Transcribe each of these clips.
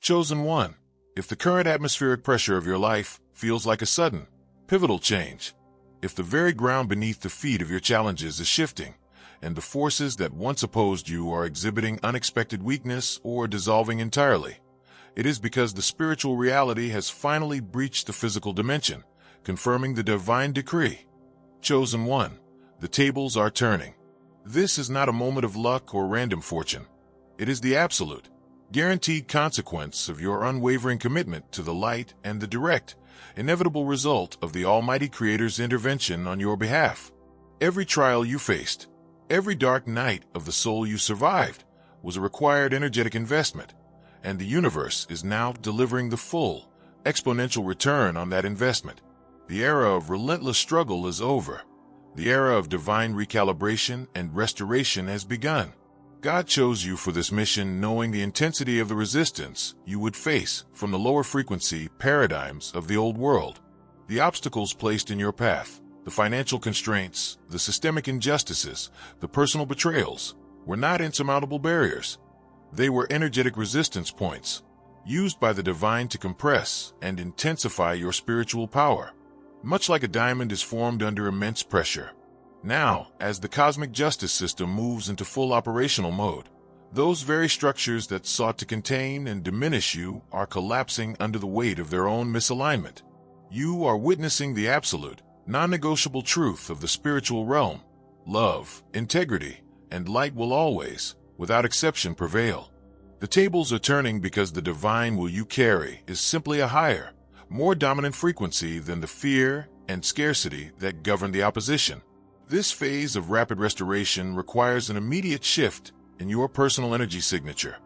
Chosen one, if the current atmospheric pressure of your life feels like a sudden, pivotal change, if the very ground beneath the feet of your challenges is shifting, and the forces that once opposed you are exhibiting unexpected weakness or dissolving entirely, it is because the spiritual reality has finally breached the physical dimension, confirming the divine decree. Chosen one, the tables are turning. This is not a moment of luck or random fortune. It is the absolute, guaranteed consequence of your unwavering commitment to the light and the direct, inevitable result of the Almighty Creator's intervention on your behalf. Every trial you faced, every dark night of the soul you survived, was a required energetic investment, and the universe is now delivering the full, exponential return on that investment. The era of relentless struggle is over. The era of divine recalibration and restoration has begun. God chose you for this mission knowing the intensity of the resistance you would face from the lower frequency paradigms of the old world. The obstacles placed in your path, the financial constraints, the systemic injustices, the personal betrayals, were not insurmountable barriers. They were energetic resistance points, used by the divine to compress and intensify your spiritual power. Much like a diamond is formed under immense pressure. Now, as the cosmic justice system moves into full operational mode, those very structures that sought to contain and diminish you are collapsing under the weight of their own misalignment. You are witnessing the absolute, non-negotiable truth of the spiritual realm. Love, integrity, and light will always, without exception, prevail. The tables are turning because the divine will you carry is simply a higher, more dominant frequency than the fear and scarcity that govern the opposition. This phase of rapid restoration requires an immediate shift in your personal energy signature.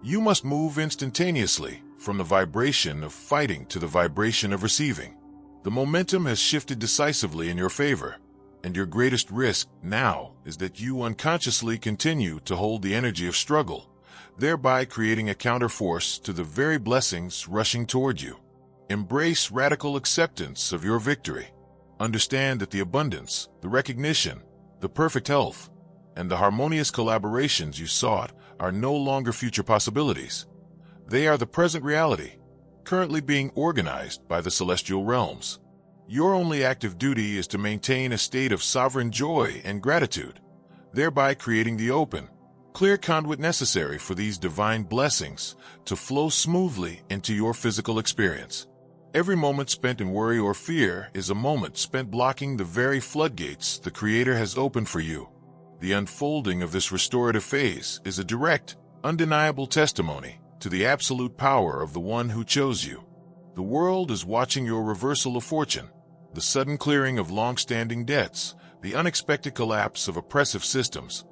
You must move instantaneously from the vibration of fighting to the vibration of receiving. The momentum has shifted decisively in your favor, and your greatest risk now is that you unconsciously continue to hold the energy of struggle, thereby creating a counterforce to the very blessings rushing toward you. Embrace radical acceptance of your victory. Understand that the abundance, the recognition, the perfect health, and the harmonious collaborations you sought are no longer future possibilities. They are the present reality, currently being organized by the celestial realms. Your only active duty is to maintain a state of sovereign joy and gratitude, thereby creating the open, clear conduit necessary for these divine blessings to flow smoothly into your physical experience. Every moment spent in worry or fear is a moment spent blocking the very floodgates the Creator has opened for you. The unfolding of this restorative phase is a direct, undeniable testimony to the absolute power of the one who chose you. The world is watching your reversal of fortune, the sudden clearing of long-standing debts, the unexpected collapse of oppressive systems,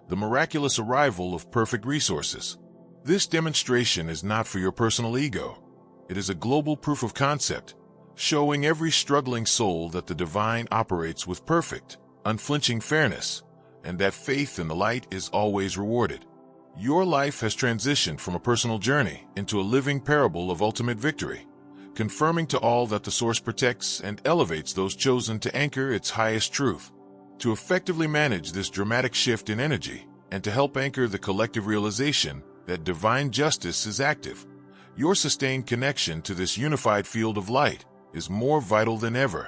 the miraculous arrival of perfect resources. This demonstration is not for your personal ego. It is a global proof of concept, showing every struggling soul that the divine operates with perfect, unflinching fairness, and that faith in the light is always rewarded. Your life has transitioned from a personal journey into a living parable of ultimate victory, confirming to all that the Source protects and elevates those chosen to anchor its highest truth. To effectively manage this dramatic shift in energy, and to help anchor the collective realization that divine justice is active, your sustained connection to this unified field of light is more vital than ever.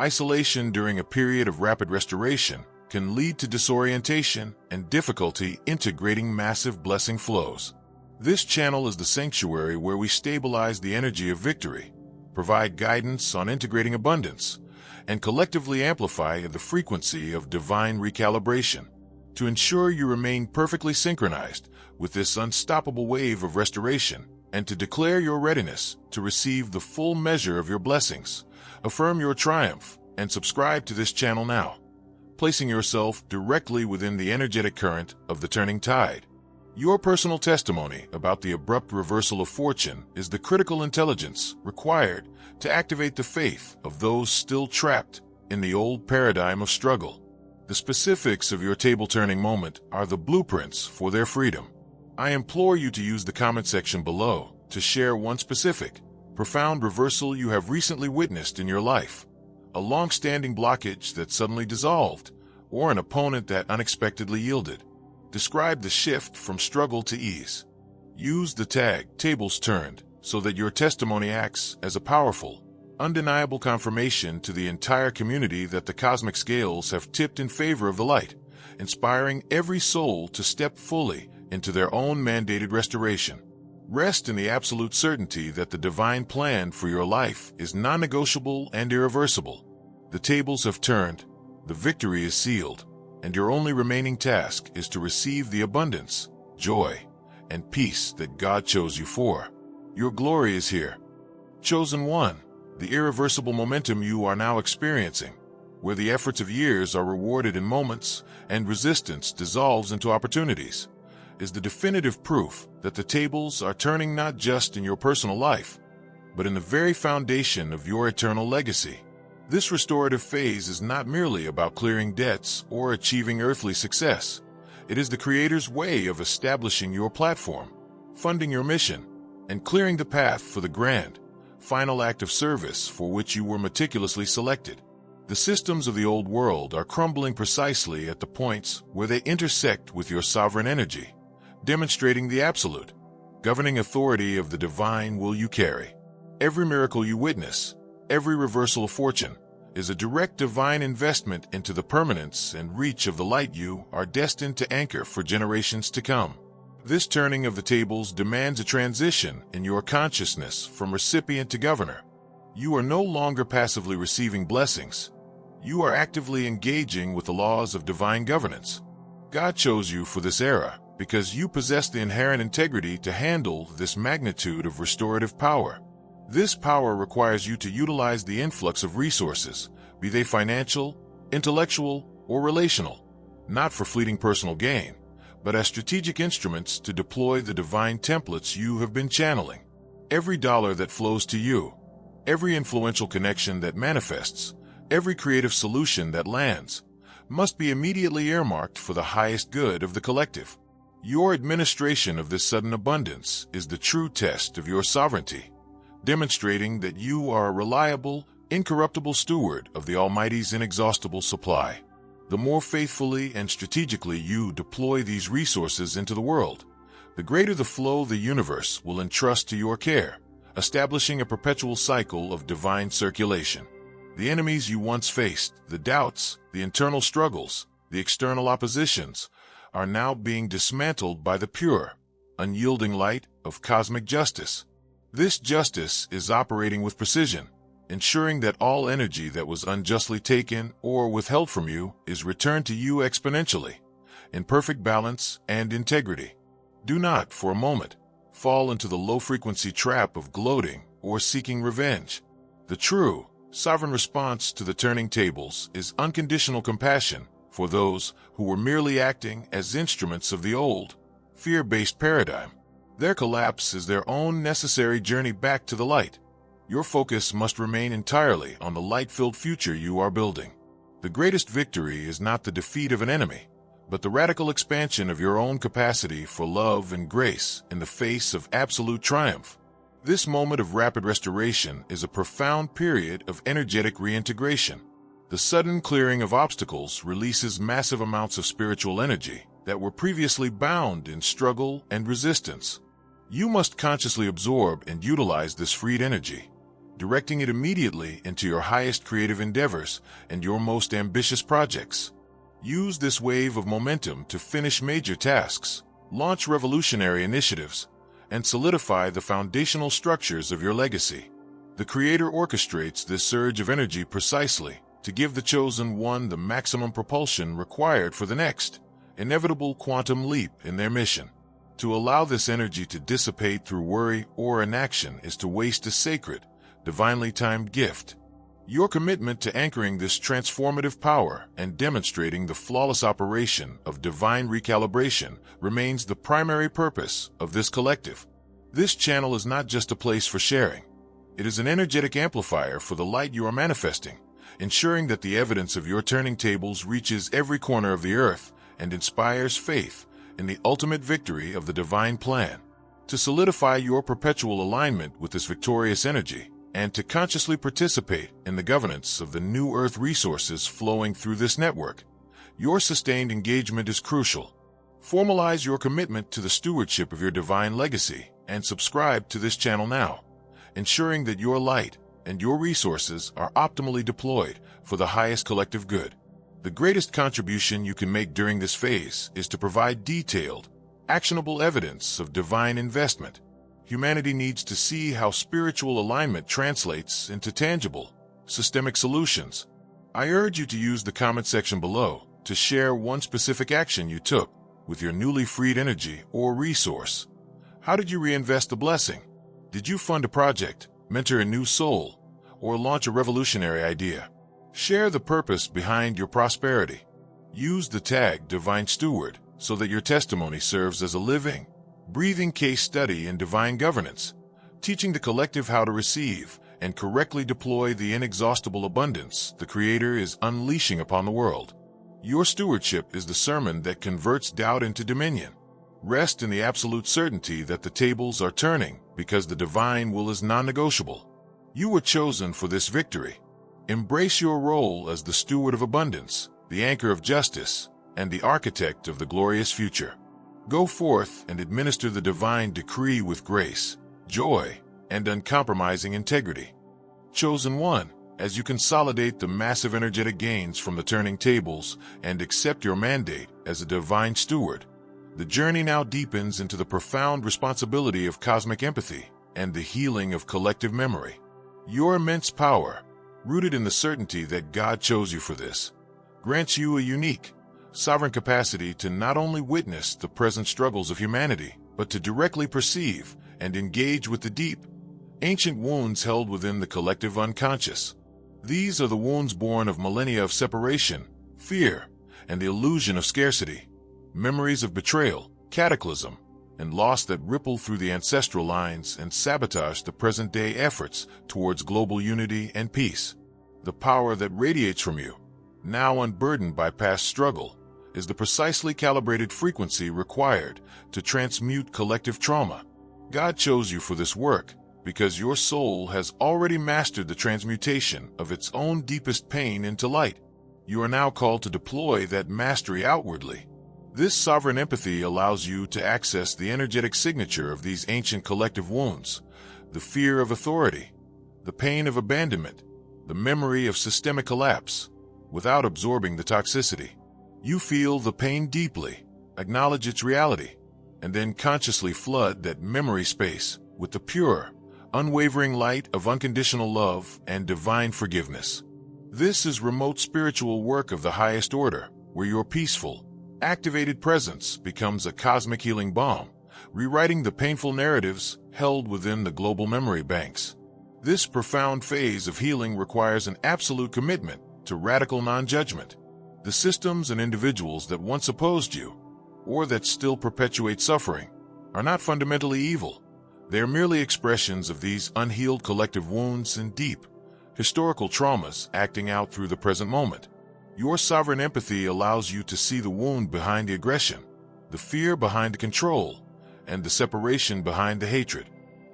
Isolation during a period of rapid restoration can lead to disorientation and difficulty integrating massive blessing flows. This channel is the sanctuary where we stabilize the energy of victory, provide guidance on integrating abundance, and collectively amplify the frequency of divine recalibration. To ensure you remain perfectly synchronized with this unstoppable wave of restoration, and to declare your readiness to receive the full measure of your blessings, affirm your triumph and subscribe to this channel now, placing yourself directly within the energetic current of the turning tide. Your personal testimony about the abrupt reversal of fortune is the critical intelligence required to activate the faith of those still trapped in the old paradigm of struggle. The specifics of your table-turning moment are the blueprints for their freedom. I implore you to use the comment section below to share one specific, profound reversal you have recently witnessed in your life, a long-standing blockage that suddenly dissolved, or an opponent that unexpectedly yielded. Describe the shift from struggle to ease. Use the tag "Tables Turned" so that your testimony acts as a powerful, undeniable confirmation to the entire community that the cosmic scales have tipped in favor of the light, inspiring every soul to step fully into their own mandated restoration. Rest in the absolute certainty that the divine plan for your life is non-negotiable and irreversible. The tables have turned, the victory is sealed, and your only remaining task is to receive the abundance, joy, and peace that God chose you for. Your glory is here. Chosen one, the irreversible momentum you are now experiencing, where the efforts of years are rewarded in moments and resistance dissolves into opportunities, is the definitive proof that the tables are turning not just in your personal life, but in the very foundation of your eternal legacy. This restorative phase is not merely about clearing debts or achieving earthly success. It is the Creator's way of establishing your platform, funding your mission, and clearing the path for the grand, final act of service for which you were meticulously selected. The systems of the old world are crumbling precisely at the points where they intersect with your sovereign energy, demonstrating the absolute, governing authority of the divine will you carry. Every miracle you witness, every reversal of fortune, is a direct divine investment into the permanence and reach of the light you are destined to anchor for generations to come. This turning of the tables demands a transition in your consciousness from recipient to governor. You are no longer passively receiving blessings. You are actively engaging with the laws of divine governance. God chose you for this era because you possess the inherent integrity to handle this magnitude of restorative power. This power requires you to utilize the influx of resources, be they financial, intellectual, or relational, not for fleeting personal gain, but as strategic instruments to deploy the divine templates you have been channeling. Every dollar that flows to you, every influential connection that manifests, every creative solution that lands, must be immediately earmarked for the highest good of the collective. Your administration of this sudden abundance is the true test of your sovereignty, demonstrating that you are a reliable, incorruptible steward of the Almighty's inexhaustible supply. The more faithfully and strategically you deploy these resources into the world, the greater the flow the universe will entrust to your care, establishing a perpetual cycle of divine circulation. The enemies you once faced, the doubts, the internal struggles, the external oppositions, are now being dismantled by the pure, unyielding light of cosmic justice. This justice is operating with precision, ensuring that all energy that was unjustly taken or withheld from you is returned to you exponentially, in perfect balance and integrity. Do not, for a moment, fall into the low-frequency trap of gloating or seeking revenge. The true, sovereign response to the turning tables is unconditional compassion for those who were merely acting as instruments of the old, fear-based paradigm. Their collapse is their own necessary journey back to the light. Your focus must remain entirely on the light-filled future you are building. The greatest victory is not the defeat of an enemy, but the radical expansion of your own capacity for love and grace in the face of absolute triumph. This moment of rapid restoration is a profound period of energetic reintegration. The sudden clearing of obstacles releases massive amounts of spiritual energy that were previously bound in struggle and resistance. You must consciously absorb and utilize this freed energy, directing it immediately into your highest creative endeavors and your most ambitious projects. Use this wave of momentum to finish major tasks, launch revolutionary initiatives, and solidify the foundational structures of your legacy. The Creator orchestrates this surge of energy precisely to give the chosen one the maximum propulsion required for the next, inevitable quantum leap in their mission. To allow this energy to dissipate through worry or inaction is to waste a sacred, divinely timed gift. Your commitment to anchoring this transformative power and demonstrating the flawless operation of divine recalibration remains the primary purpose of this collective. This channel is not just a place for sharing. It is an energetic amplifier for the light you are manifesting, ensuring that the evidence of your turning tables reaches every corner of the earth and inspires faith in the ultimate victory of the divine plan. To solidify your perpetual alignment with this victorious energy, and to consciously participate in the governance of the new earth resources flowing through this network, your sustained engagement is crucial. Formalize your commitment to the stewardship of your divine legacy and subscribe to this channel now, ensuring that your light and your resources are optimally deployed for the highest collective good. The greatest contribution you can make during this phase is to provide detailed, actionable evidence of divine investment. Humanity needs to see how spiritual alignment translates into tangible, systemic solutions. I urge you to use the comment section below to share one specific action you took with your newly freed energy or resource. How did you reinvest the blessing? Did you fund a project, mentor a new soul, or launch a revolutionary idea? Share the purpose behind your prosperity. Use the tag Divine Steward so that your testimony serves as a living, breathing case study in divine governance, teaching the collective how to receive and correctly deploy the inexhaustible abundance the Creator is unleashing upon the world. Your stewardship is the sermon that converts doubt into dominion. Rest in the absolute certainty that the tables are turning because the divine will is non-negotiable. You were chosen for this victory. Embrace your role as the steward of abundance, the anchor of justice, and the architect of the glorious future. Go forth and administer the divine decree with grace, joy, and uncompromising integrity. Chosen one, as you consolidate the massive energetic gains from the turning tables and accept your mandate as a divine steward, the journey now deepens into the profound responsibility of cosmic empathy and the healing of collective memory. Your immense power, rooted in the certainty that God chose you for this, grants you a unique, sovereign capacity to not only witness the present struggles of humanity, but to directly perceive and engage with the deep, ancient wounds held within the collective unconscious. These are the wounds born of millennia of separation, fear, and the illusion of scarcity, memories of betrayal, cataclysm, and loss that ripple through the ancestral lines and sabotage the present-day efforts towards global unity and peace. The power that radiates from you, now unburdened by past struggle, is the precisely calibrated frequency required to transmute collective trauma. God chose you for this work because your soul has already mastered the transmutation of its own deepest pain into light. You are now called to deploy that mastery outwardly. This sovereign empathy allows you to access the energetic signature of these ancient collective wounds, the fear of authority, the pain of abandonment, the memory of systemic collapse, without absorbing the toxicity. You feel the pain deeply, acknowledge its reality, and then consciously flood that memory space with the pure, unwavering light of unconditional love and divine forgiveness. This is remote spiritual work of the highest order, where your peaceful, activated presence becomes a cosmic healing balm, rewriting the painful narratives held within the global memory banks. This profound phase of healing requires an absolute commitment to radical non-judgment. The systems and individuals that once opposed you, or that still perpetuate suffering, are not fundamentally evil. They are merely expressions of these unhealed collective wounds and deep, historical traumas acting out through the present moment. Your sovereign empathy allows you to see the wound behind the aggression, the fear behind the control, and the separation behind the hatred.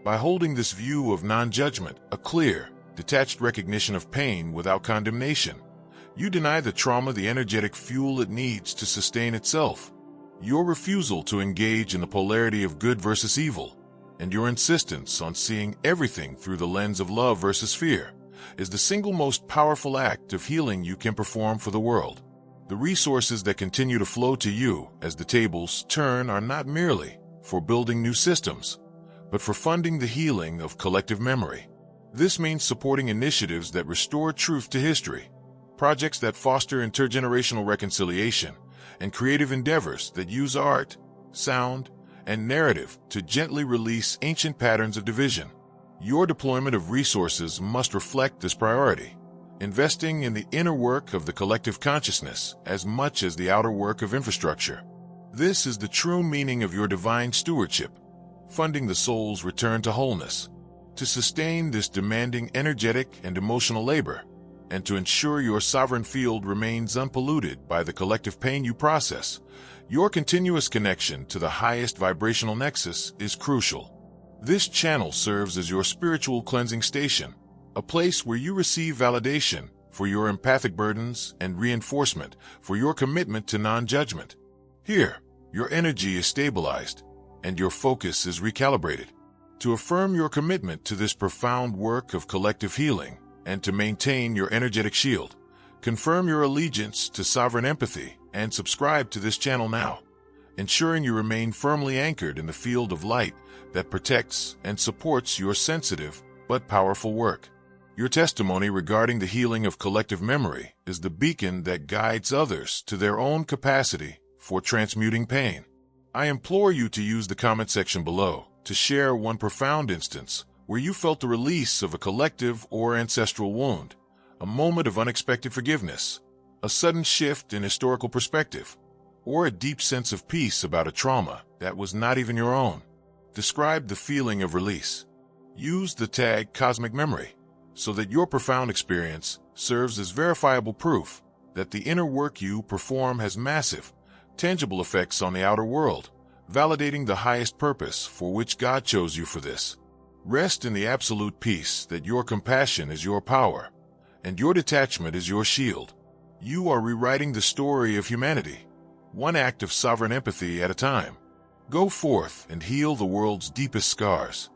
By holding this view of non-judgment, a clear, detached recognition of pain without condemnation, you deny the trauma the energetic fuel it needs to sustain itself. Your refusal to engage in the polarity of good versus evil, and your insistence on seeing everything through the lens of love versus fear, is the single most powerful act of healing you can perform for the world. The resources that continue to flow to you as the tables turn are not merely for building new systems, but for funding the healing of collective memory. This means supporting initiatives that restore truth to history, projects that foster intergenerational reconciliation, and creative endeavors that use art, sound, and narrative to gently release ancient patterns of division. Your deployment of resources must reflect this priority, investing in the inner work of the collective consciousness as much as the outer work of infrastructure. This is the true meaning of your divine stewardship, funding the soul's return to wholeness. To sustain this demanding energetic and emotional labor, and to ensure your sovereign field remains unpolluted by the collective pain you process, your continuous connection to the highest vibrational nexus is crucial. This channel serves as your spiritual cleansing station, a place where you receive validation for your empathic burdens and reinforcement for your commitment to non-judgment. Here, Your energy is stabilized, and your focus is recalibrated. To affirm your commitment to this profound work of collective healing, and to maintain your energetic shield, confirm your allegiance to sovereign empathy and subscribe to this channel now, ensuring you remain firmly anchored in the field of light that protects and supports your sensitive but powerful work. Your testimony regarding the healing of collective memory is the beacon that guides others to their own capacity for transmuting pain. I implore you to use the comment section below to share one profound instance where you felt the release of a collective or ancestral wound, a moment of unexpected forgiveness, a sudden shift in historical perspective, or a deep sense of peace about a trauma that was not even your own. Describe the feeling of release. Use the tag Cosmic Memory so that your profound experience serves as verifiable proof that the inner work you perform has massive, tangible effects on the outer world, validating the highest purpose for which God chose you for this. Rest in the absolute peace that your compassion is your power, and your detachment is your shield. You are rewriting the story of humanity, one act of sovereign empathy at a time. Go forth and heal the world's deepest scars,